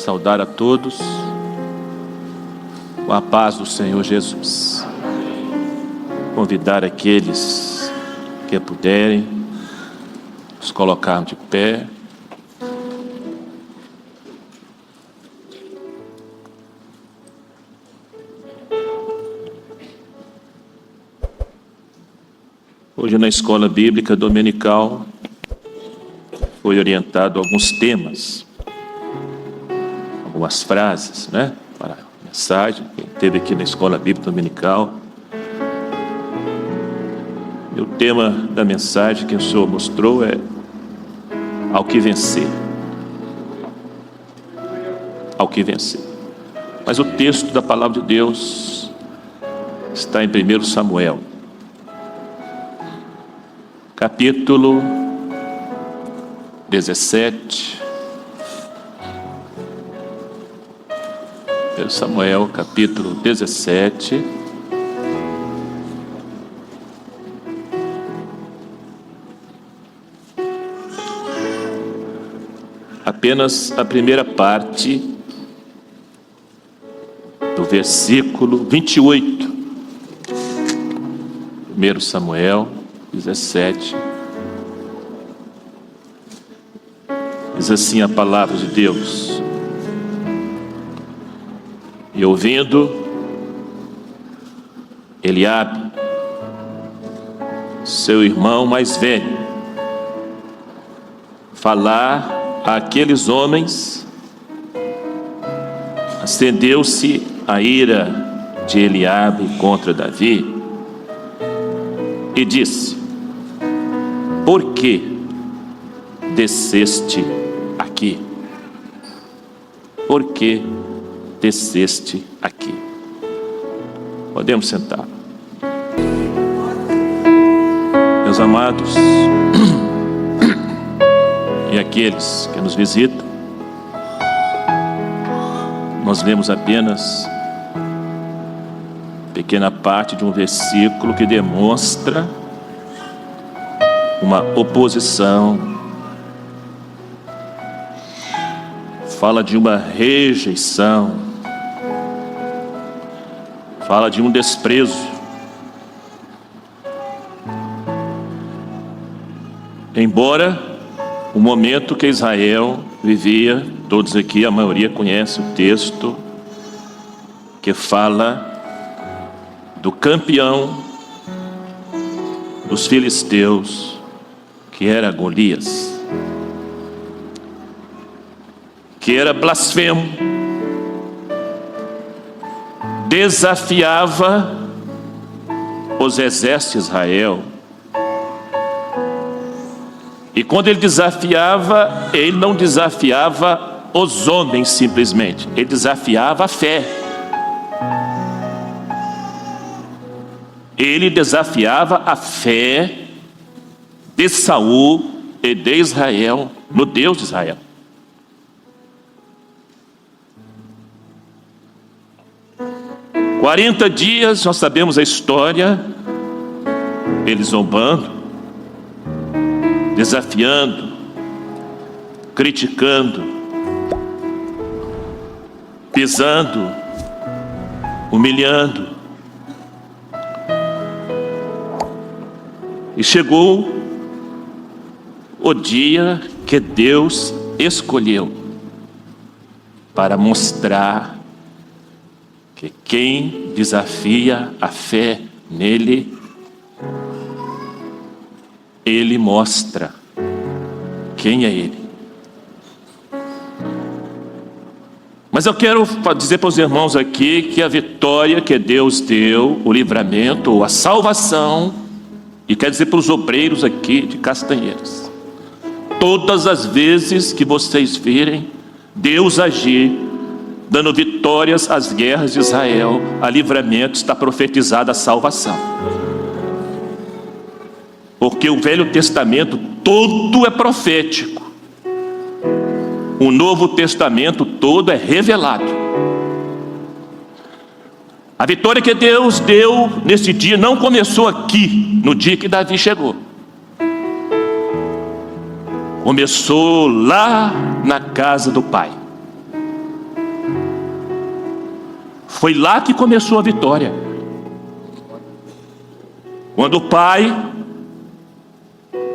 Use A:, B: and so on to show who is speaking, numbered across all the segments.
A: saudar a todos com a paz do Senhor Jesus. Convidar aqueles que puderem, nos colocar de pé. Hoje na escola bíblica dominical foi orientado alguns temas, algumas frases, para a mensagem. Quem esteve aqui na escola bíblica dominical, e o tema da mensagem que o Senhor mostrou é ao que vencer. Ao que vencer. Mas o texto da palavra de Deus está em 1 Samuel, capítulo 17. 1 Samuel, capítulo 17. Apenas a primeira parte do versículo 28. 1 Samuel 17. Diz assim a palavra de Deus: e ouvindo Eliabe, seu irmão mais velho, falar àqueles homens, acendeu-se a ira de Eliabe contra Davi e disse: por que desceste aqui? Por que desceste aqui? Podemos sentar. Meus amados, e aqueles que nos visitam, nós lemos apenas pequena parte de um versículo que demonstra uma oposição, fala de uma rejeição, fala de um desprezo. Embora o momento que Israel vivia, todos aqui, a maioria conhece o texto que fala do campeão dos filisteus, que era Golias, que era blasfemo, desafiava os exércitos de Israel. E quando ele desafiava, ele não desafiava os homens simplesmente, ele desafiava a fé. Ele desafiava a fé de Saul e de Israel, no Deus de Israel. Por 40 dias, nós sabemos a história, ele zombando, desafiando, criticando, pisando, humilhando. E chegou o dia que Deus escolheu para mostrar que quem desafia a fé nele, ele mostra quem é ele. Mas eu quero dizer para os irmãos aqui que a vitória que Deus deu, o livramento, ou a salvação, e quero dizer para os obreiros aqui de Castanheiras, todas as vezes que vocês virem Deus agir, dando vitórias às guerras de Israel, a livramento, está profetizada a salvação. Porque o Velho Testamento todo é profético, o Novo Testamento todo é revelado. A vitória que Deus deu nesse dia não começou aqui, no dia que Davi chegou. Começou lá na casa do Pai. Foi lá que começou a vitória. Quando o pai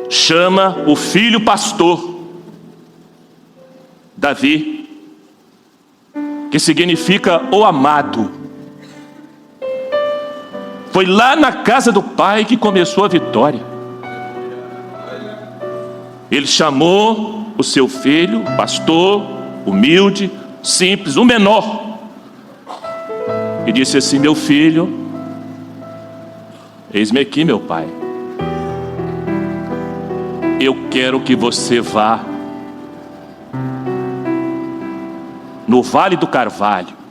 A: chama o filho pastor, Davi, que significa o amado. Foi lá na casa do pai que começou a vitória. Ele chamou o seu filho, pastor, humilde, simples, o menor, e disse assim: meu filho, eis-me aqui, meu pai. Eu quero que você vá no Vale do Carvalho.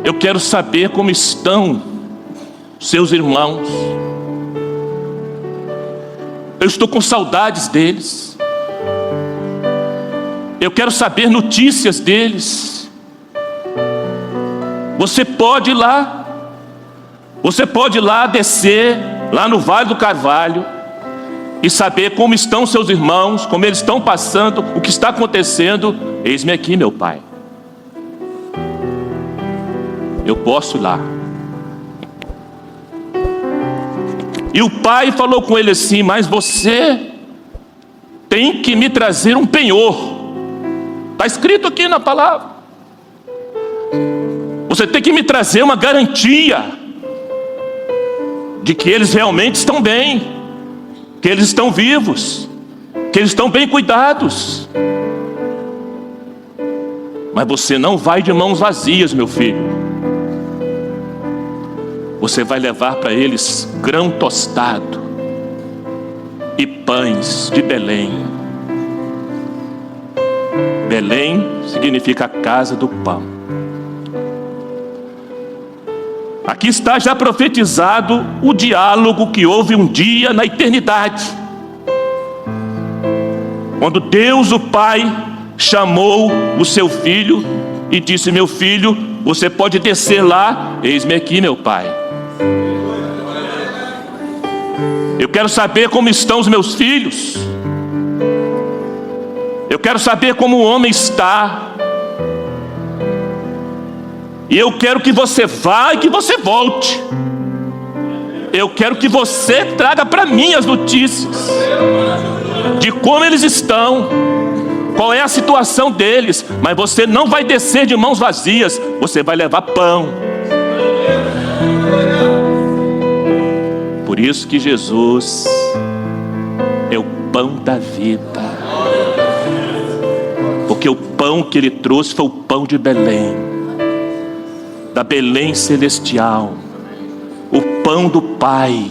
A: Eu quero saber como estão seus irmãos. Eu estou com saudades deles. Eu quero saber notícias deles. Você pode ir lá. Você pode ir lá, descer lá no Vale do Carvalho e saber como estão seus irmãos, como eles estão passando, o que está acontecendo. Eis-me aqui, meu pai. Eu posso ir lá. E o pai falou com ele assim: mas você tem que me trazer um penhor. Está escrito aqui na palavra. Você tem que me trazer uma garantia de que eles realmente estão bem, que eles estão vivos, que eles estão bem cuidados. Mas você não vai de mãos vazias, meu filho. Você vai levar para eles grão tostado e pães de Belém. Belém significa a casa do pão. Aqui está já profetizado o diálogo que houve um dia na eternidade, quando Deus, o Pai, chamou o seu filho e disse: meu filho, você pode descer lá, eis-me aqui, meu pai. Eu quero saber como estão os meus filhos. Eu quero saber como o homem está. E eu quero que você vá e que você volte. Eu quero que você traga para mim as notícias de como eles estão, qual é a situação deles. Mas você não vai descer de mãos vazias, você vai levar pão. Por isso que Jesus é o pão da vida, porque o pão que ele trouxe foi o pão de Belém, da Belém celestial, o pão do Pai,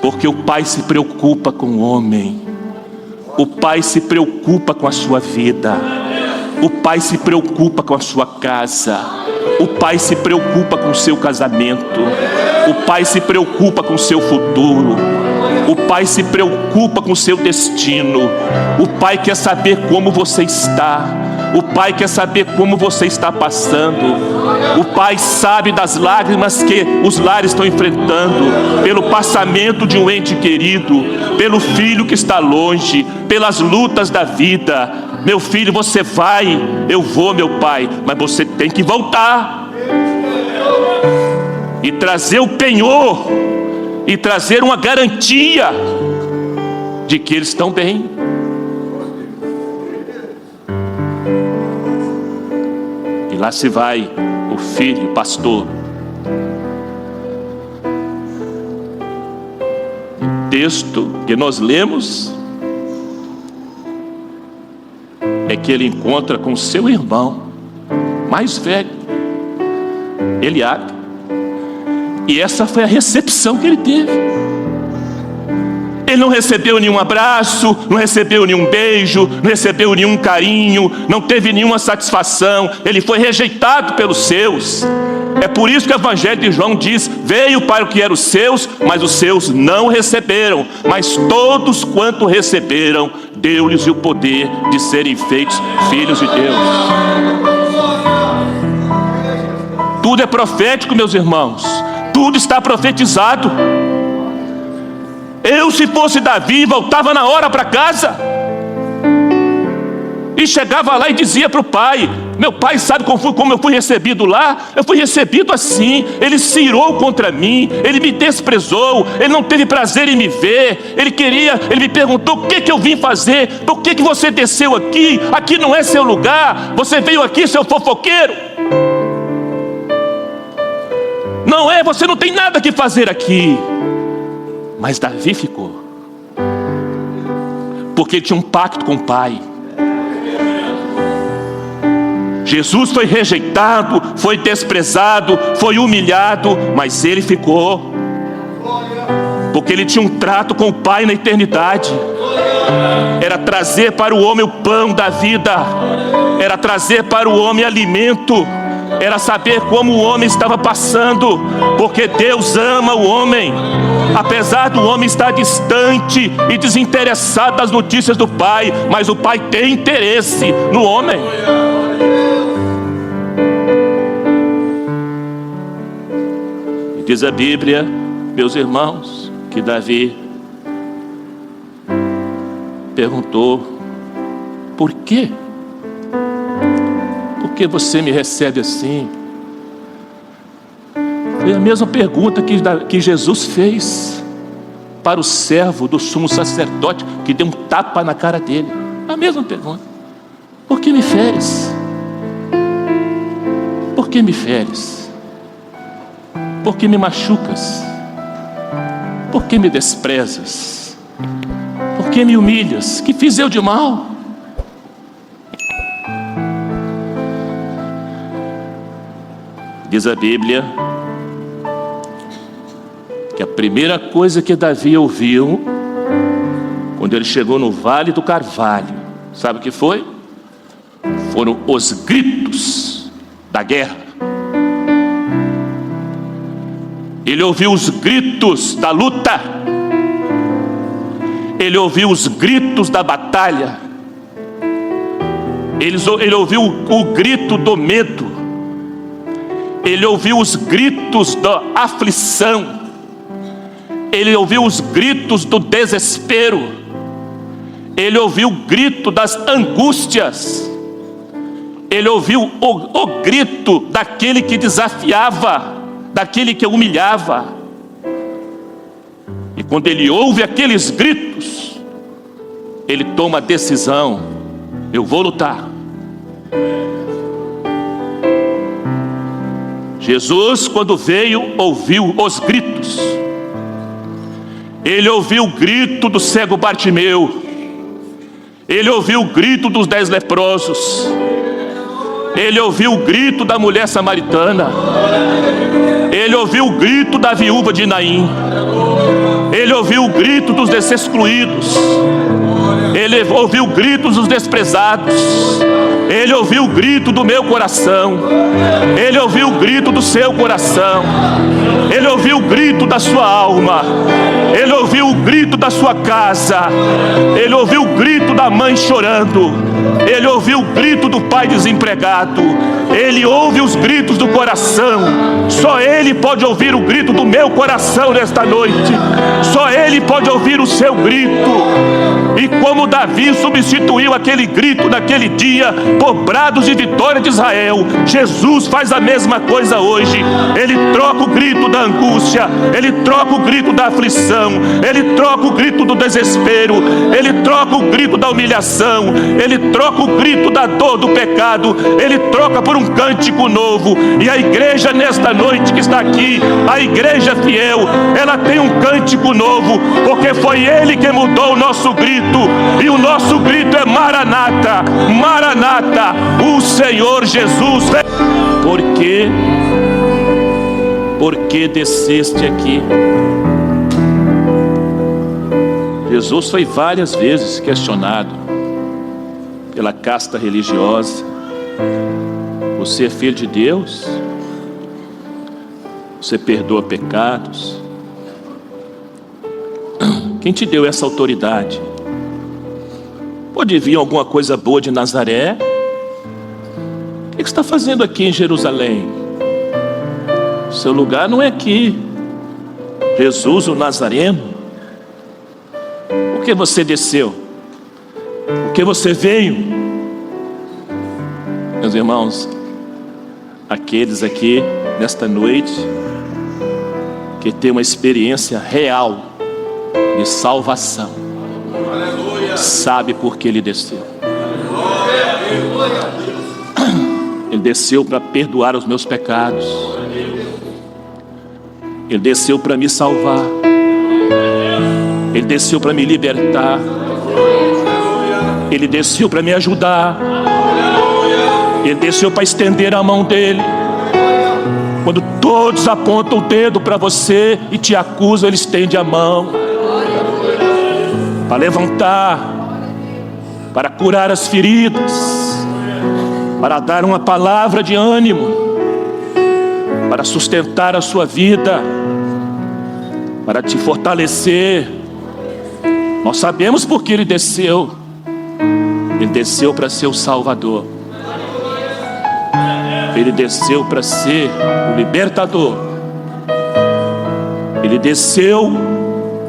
A: porque o Pai se preocupa com o homem, o Pai se preocupa com a sua vida, o Pai se preocupa com a sua casa, o Pai se preocupa com o seu casamento, o Pai se preocupa com o seu futuro, o Pai se preocupa com o seu destino, o Pai quer saber como você está, o Pai quer saber como você está passando, o Pai sabe das lágrimas que os lares estão enfrentando, pelo passamento de um ente querido, pelo filho que está longe, pelas lutas da vida. Meu filho, você vai, eu vou, meu pai, mas você tem que voltar e trazer o penhor, e trazer uma garantia de que eles estão bem. E lá se vai o filho, pastor. O texto que nós lemos é que ele encontra com seu irmão mais velho, Eliabe. E essa foi a recepção que ele teve. Ele não recebeu nenhum abraço, não recebeu nenhum beijo, não recebeu nenhum carinho, não teve nenhuma satisfação. Ele foi rejeitado pelos seus. É por isso que o Evangelho de João diz: veio para o que eram os seus, mas os seus não receberam. Mas todos quanto receberam, deu-lhes o poder de serem feitos filhos de Deus. Tudo é profético, meus irmãos. Tudo está profetizado. Eu, se fosse Davi, voltava na hora para casa e chegava lá e dizia para o pai: Meu pai sabe como eu fui recebido lá. Eu fui recebido assim. Ele se irou contra mim, ele me desprezou, ele não teve prazer em me ver. Ele me perguntou o que eu vim fazer, por que você desceu aqui? Aqui não é seu lugar, você veio aqui, seu fofoqueiro. Não é, você não tem nada que fazer aqui. Mas Davi ficou, porque ele tinha um pacto com o pai. Jesus foi rejeitado, foi desprezado, foi humilhado, mas ele ficou, porque ele tinha um trato com o pai na eternidade. Era trazer para o homem o pão da vida, era trazer para o homem alimento, era saber como o homem estava passando, porque Deus ama o homem. Apesar do homem estar distante e desinteressado das notícias do pai, mas o pai tem interesse no homem. E diz a Bíblia, meus irmãos, que Davi perguntou: por quê? Por que você me recebe assim? Foi a mesma pergunta que Jesus fez para o servo do sumo sacerdote, que deu um tapa na cara dele. A mesma pergunta: por que me feres? Por que me feres? Por que me machucas? Por que me desprezas? Por que me humilhas? Que fiz eu de mal? Diz a Bíblia que a primeira coisa que Davi ouviu quando ele chegou no Vale do Carvalho, sabe o que foi? Foram os gritos da guerra. Ele ouviu os gritos da luta, ele ouviu os gritos da batalha, ele ouviu o grito do medo, ele ouviu os gritos da aflição, ele ouviu os gritos do desespero, ele ouviu o grito das angústias, ele ouviu o grito daquele que desafiava, daquele que humilhava. E quando ele ouve aqueles gritos, ele toma a decisão: eu vou lutar. Jesus, quando veio, ouviu os gritos. Ele ouviu o grito do cego Bartimeu, ele ouviu o grito dos 10 leprosos, ele ouviu o grito da mulher samaritana, ele ouviu o grito da viúva de Naim, ele ouviu o grito dos excluídos, ele ouviu o grito dos desprezados, ele ouviu o grito do meu coração, ele ouviu o grito do seu coração, ele ouviu o grito da sua alma, ele ouviu o grito da sua casa, ele ouviu o grito da mãe chorando, ele ouviu o grito do pai desempregado, ele ouve os gritos do coração. Só ele pode ouvir o grito do meu coração nesta noite, só ele pode ouvir o seu grito. E como Davi substituiu aquele grito naquele dia por brados de vitória de Israel, Jesus faz a mesma coisa hoje. Ele troca o grito da angústia, ele troca o grito da aflição, ele troca o grito do desespero, ele troca o grito da humilhação, ele troca o grito da dor do pecado, ele troca por um cântico novo. E a igreja nesta noite que está aqui, a igreja fiel, ela tem um cântico novo, porque foi ele que mudou o nosso grito. E o nosso grito é Maranata, Maranata, o Senhor Jesus vem. Por que desceste aqui? Jesus foi várias vezes questionado pela casta religiosa: você é filho de Deus? Você perdoa pecados? Quem te deu essa autoridade? Pode vir alguma coisa boa de Nazaré? O que você está fazendo aqui em Jerusalém? Seu lugar não é aqui. Jesus o Nazareno. Por que você desceu? Por que você veio? Meus irmãos, aqueles aqui nesta noite que tem uma experiência real de salvação, sabe por que ele desceu. Ele desceu para perdoar os meus pecados. Ele desceu para me salvar. Ele desceu para me libertar. Ele desceu para me ajudar. Ele desceu para estender a mão dele. Quando todos apontam o dedo para você e te acusam, ele estende a mão para levantar, para curar as feridas, para dar uma palavra de ânimo, para sustentar a sua vida, para te fortalecer. Nós sabemos por que ele desceu. Ele desceu para ser o Salvador. Ele desceu para ser o libertador. Ele desceu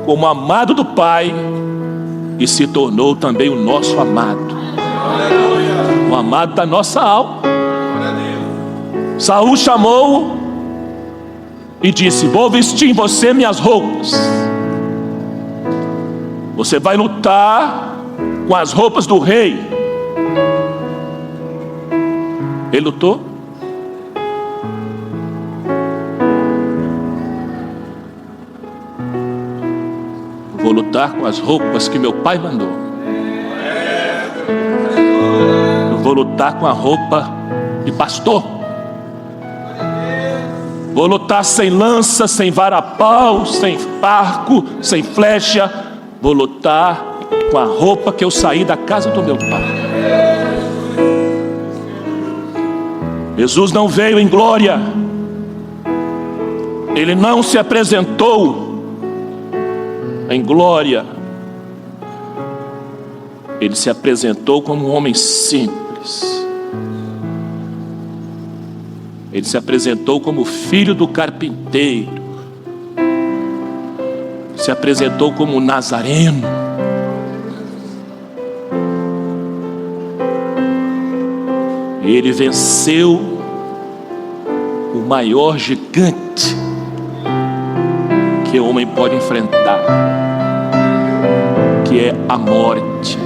A: como amado do Pai e se tornou também o nosso amado, o amado da nossa alma. Saul chamou-o e disse: vou vestir em você minhas roupas. Você vai lutar com as roupas do rei. Ele lutou. Vou lutar com as roupas que meu pai mandou. Eu vou lutar com a roupa de pastor. Vou lutar sem lança, sem varapau, sem arco, sem flecha. Vou lutar com a roupa que eu saí da casa do meu pai. Jesus não veio em glória. Ele não se apresentou em glória. Ele se apresentou como um homem simples. Ele se apresentou como filho do carpinteiro. Se apresentou como nazareno. E ele venceu o maior gigante que o homem pode enfrentar, que é a morte.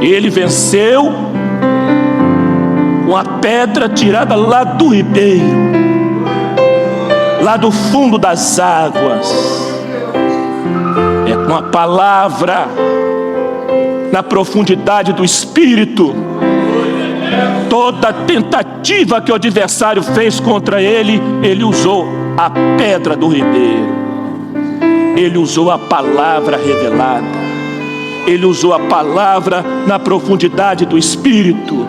A: Ele venceu com a pedra tirada lá do ribeiro, lá do fundo das águas. É com a palavra, na profundidade do Espírito. Toda tentativa que o adversário fez contra ele, ele usou a pedra do ribeiro. Ele usou a palavra revelada. Ele usou a palavra na profundidade do Espírito.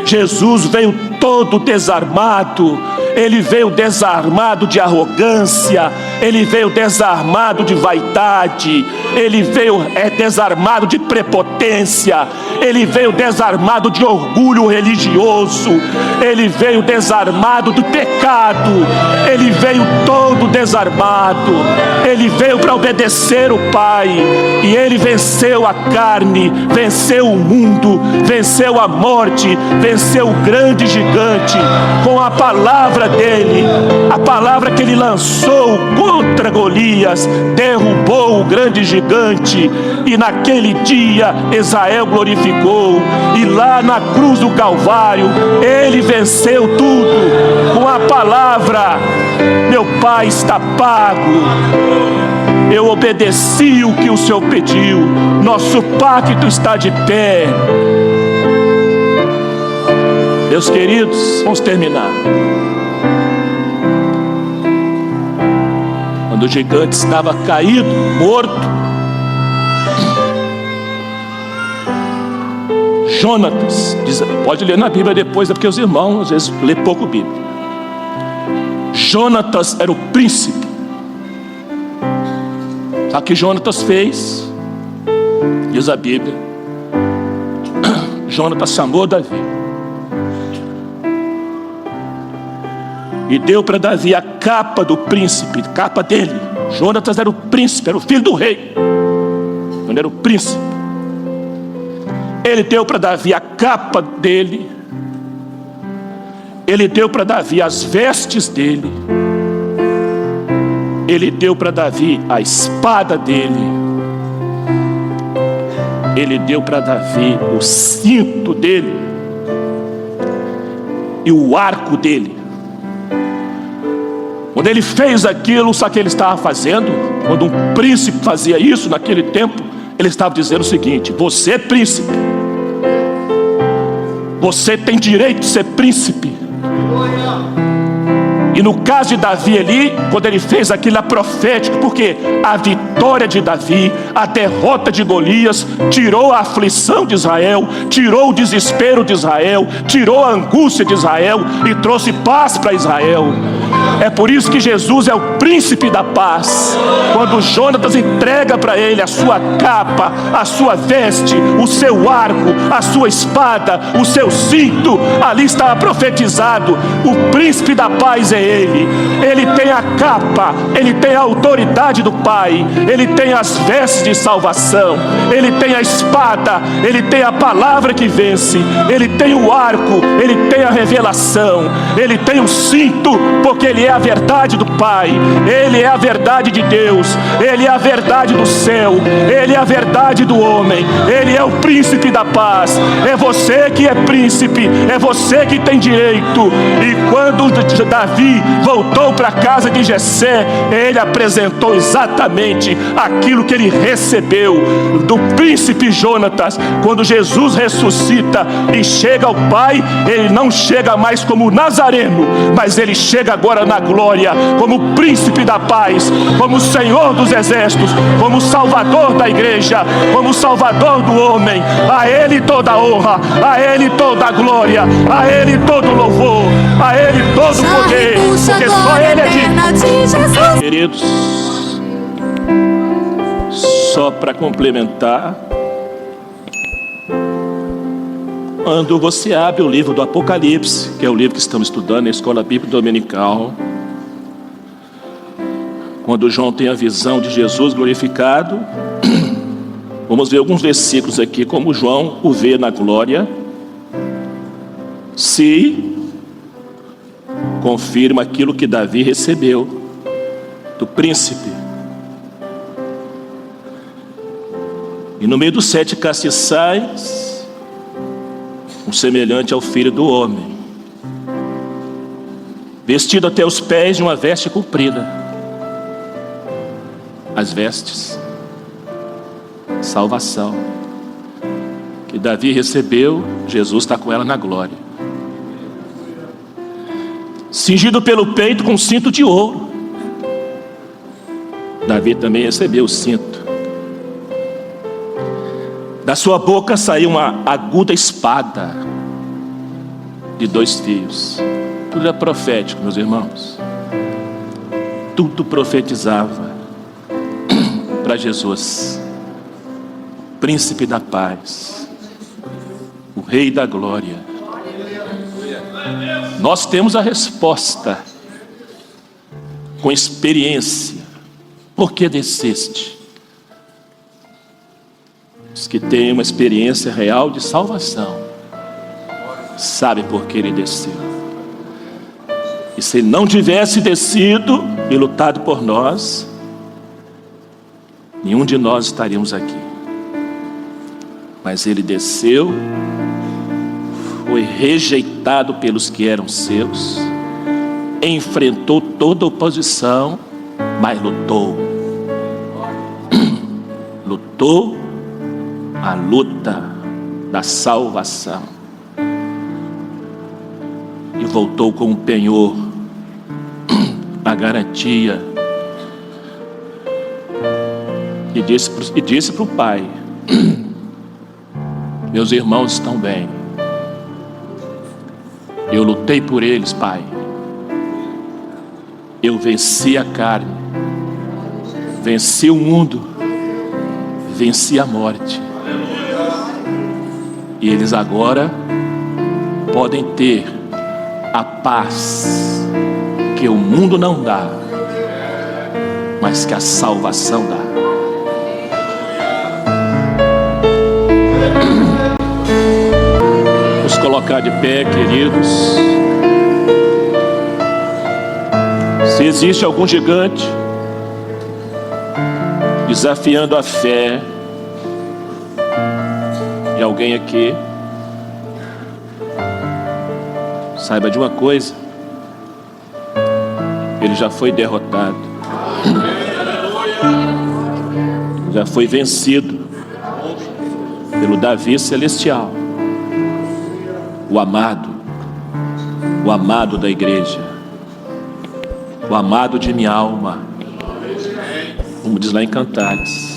A: Jesus veio todo desarmado. Ele veio desarmado de arrogância. Ele veio desarmado de vaidade. Ele veio desarmado de prepotência. Ele veio desarmado de orgulho religioso. Ele veio desarmado do pecado. Ele veio todo desarmado. Ele veio para obedecer o Pai. E ele venceu a carne, venceu o mundo, venceu a morte, venceu o grande gigante com a palavra dele. A palavra que ele lançou contra Golias derrubou o grande gigante. E naquele dia Israel glorificou. E lá na cruz do Calvário ele venceu tudo com a palavra: meu Pai, está pago. Eu obedeci o que o Senhor pediu. Nosso pacto está de pé. Meus queridos, vamos terminar. Quando o gigante estava caído, morto, Jonatas, pode ler na Bíblia depois, é porque os irmãos às vezes lê pouco Bíblia. Jonatas era o príncipe. Sabe o que Jonatas fez? Diz a Bíblia. Jonatas chamou Davi e deu para Davi a capa do príncipe, capa dele. Jonatas era o príncipe, era o filho do rei. Ele era o príncipe. Ele deu para Davi a capa dele. Ele deu para Davi as vestes dele. Ele deu para Davi a espada dele. Ele deu para Davi o cinto dele e o arco dele. Quando ele fez aquilo, sabe o que ele estava fazendo? Quando um príncipe fazia isso naquele tempo, ele estava dizendo o seguinte: você é príncipe, você tem direito de ser príncipe. E no caso de Davi ali, quando ele fez aquilo, é profético, porque a vitória de Davi, a derrota de Golias, tirou a aflição de Israel, tirou o desespero de Israel, tirou a angústia de Israel e trouxe paz para Israel. É por isso que Jesus é o príncipe da paz. Quando Jonatas entrega para ele a sua capa, a sua veste, o seu arco, a sua espada, o seu cinto, ali está profetizado: o príncipe da paz é ele. Ele tem a capa, ele tem a autoridade do Pai, ele tem as vestes de salvação, ele tem a espada, ele tem a palavra que vence, ele tem o arco, ele tem a revelação, ele tem o cinto, porque ele é a verdade do Pai, ele é a verdade de Deus, ele é a verdade do céu, ele é a verdade do homem, ele é o príncipe da paz. É você que é príncipe, é você que tem direito. E quando Davi voltou para a casa de Jessé, ele apresentou exatamente aquilo que ele recebeu do príncipe Jonatas. Quando Jesus ressuscita e chega ao Pai, ele não chega mais como Nazareno, mas ele chega agora na glória, como príncipe da paz, como Senhor dos exércitos, como Salvador da igreja, como Salvador do homem. A ele toda a honra, a ele toda a glória, a ele todo o louvor, a ele todo o poder, porque só ele é digno. Queridos, só para complementar, quando você abre o livro do Apocalipse, que é o livro que estamos estudando na Escola Bíblica Dominical, quando João tem a visão de Jesus glorificado, vamos ver alguns versículos aqui, como João o vê na glória, se confirma aquilo que Davi recebeu do príncipe. E no meio dos 7 castiçais, um semelhante ao Filho do Homem, vestido até os pés de uma veste comprida. As vestes, salvação, que Davi recebeu, Jesus está com ela na glória. Cingido pelo peito com cinto de ouro. Davi também recebeu o cinto. Da sua boca saiu uma aguda espada de 2 fios. Tudo é profético, meus irmãos. Tudo profetizava para Jesus, príncipe da paz, o rei da glória. Nós temos a resposta com experiência. Por que desceste? Os que têm uma experiência real de salvação sabem por que ele desceu. E se ele não tivesse descido e lutado por nós, nenhum de nós estaríamos aqui. Mas ele desceu, foi rejeitado pelos que eram seus, enfrentou toda oposição, mas lutou. Lutou a luta da salvação. E voltou com um penhor, a garantia. E disse para o Pai: meus irmãos estão bem. Eu lutei por eles, Pai. Eu venci a carne, venci o mundo, venci a morte. E eles agora podem ter a paz que o mundo não dá, mas que a salvação dá. colocar de pé, queridos. Se existe algum gigante desafiando a fé de alguém aqui, saiba de uma coisa: ele já foi derrotado, já foi vencido pelo Davi celestial, o amado da igreja, o amado de minha alma, como diz lá em Cantares.